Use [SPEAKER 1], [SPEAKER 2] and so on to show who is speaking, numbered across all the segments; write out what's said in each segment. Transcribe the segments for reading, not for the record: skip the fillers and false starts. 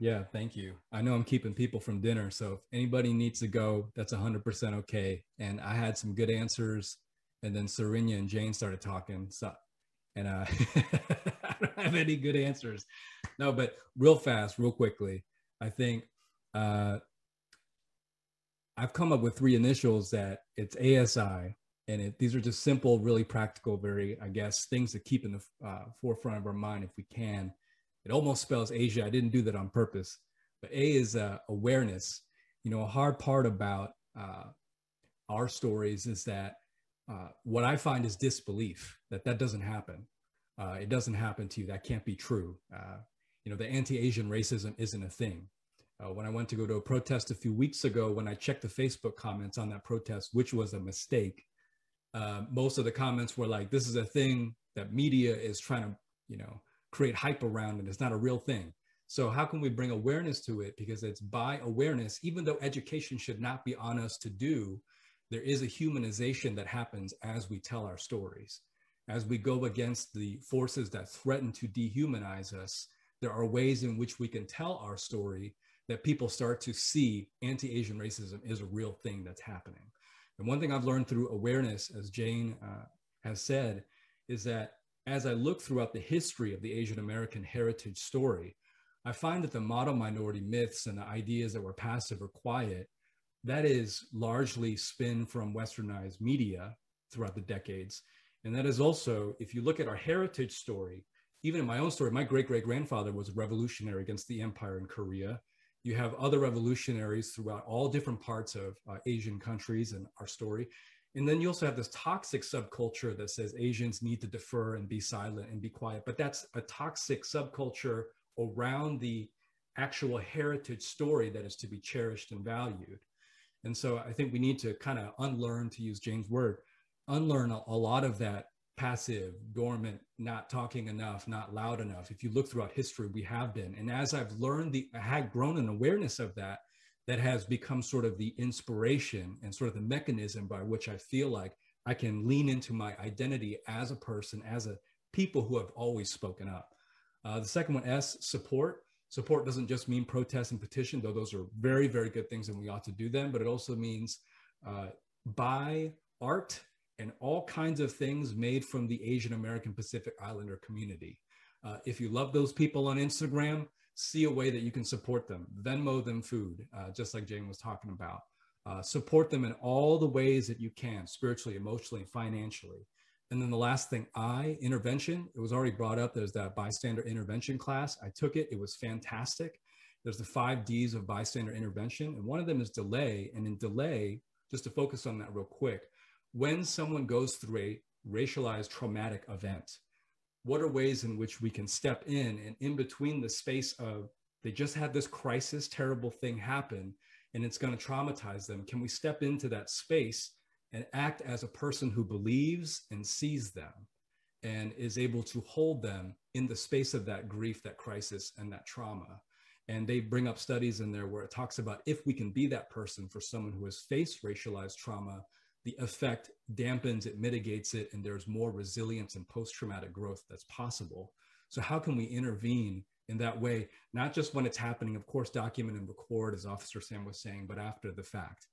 [SPEAKER 1] Yeah, thank you. I know I'm keeping people from dinner, so if anybody needs to go, that's 100% okay. And I had some good answers, and then Serinya and Jane started talking, so and I don't have any good answers. No, but real fast, real quickly, I think uh, I've come up with three initials that it's ASI, and these are just simple, really practical, very, I guess, things to keep in the forefront of our mind if we can. It almost spells Asia. I didn't do that on purpose, but A is awareness. You know, a hard part about our stories is that what I find is disbelief that that doesn't happen. It doesn't happen to you. That can't be true. You know, the anti-Asian racism isn't a thing. When I went to go to a protest a few weeks ago, when I checked the Facebook comments on that protest, which was a mistake, most of the comments were like, this is a thing that media is trying to, you know, create hype around, and it's not a real thing. So how can we bring awareness to it? Because it's by awareness, even though education should not be on us to do, there is a humanization that happens as we tell our stories. As we go against the forces that threaten to dehumanize us, there are ways in which we can tell our story that people start to see anti-Asian racism is a real thing that's happening. And one thing I've learned through awareness, as Jane has said, is that as I look throughout the history of the Asian American heritage story, I find that the model minority myths and the ideas that were passive or quiet, that is largely spin from westernized media throughout the decades. And that is also, if you look at our heritage story, even in my own story, my great-great-grandfather was a revolutionary against the empire in Korea. You have other revolutionaries throughout all different parts of Asian countries and our story. And then you also have this toxic subculture that says Asians need to defer and be silent and be quiet. But that's a toxic subculture around the actual heritage story that is to be cherished and valued. And so I think we need to kind of unlearn, to use Jane's word, unlearn a lot of that passive, dormant, not talking enough, not loud enough. If you look throughout history, we have been. And as I've learned, I had grown an awareness of that, that has become sort of the inspiration and sort of the mechanism by which I feel like I can lean into my identity as a person, as a people who have always spoken up. The second one, S, support. Support doesn't just mean protest and petition, though those are very, very good things and we ought to do them, but it also means buy art and all kinds of things made from the Asian American Pacific Islander community. If you love those people on Instagram, see a way that you can support them. Venmo them food, just like Jane was talking about. Support them in all the ways that you can, spiritually, emotionally, financially. And then the last thing, intervention. It was already brought up. There's that bystander intervention class. I took it. It was fantastic. There's the 5 Ds of bystander intervention. And one of them is delay. And in delay, just to focus on that real quick, when someone goes through a racialized traumatic event, what are ways in which we can step in and in between the space of they just had this crisis, terrible thing happen, and it's going to traumatize them? Can we step into that space and act as a person who believes and sees them and is able to hold them in the space of that grief, that crisis, and that trauma? And they bring up studies in there where it talks about if we can be that person for someone who has faced racialized trauma, the effect dampens, it mitigates it, and there's more resilience and post-traumatic growth that's possible. So how can we intervene in that way? Not just when it's happening, of course, document and record, as Officer Sam was saying, but after the fact.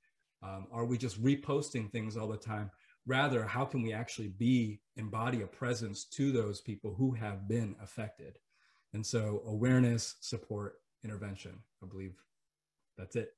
[SPEAKER 1] Are we just reposting things all the time? Rather, how can we actually embody a presence to those people who have been affected? And so awareness, support, intervention, I believe that's it.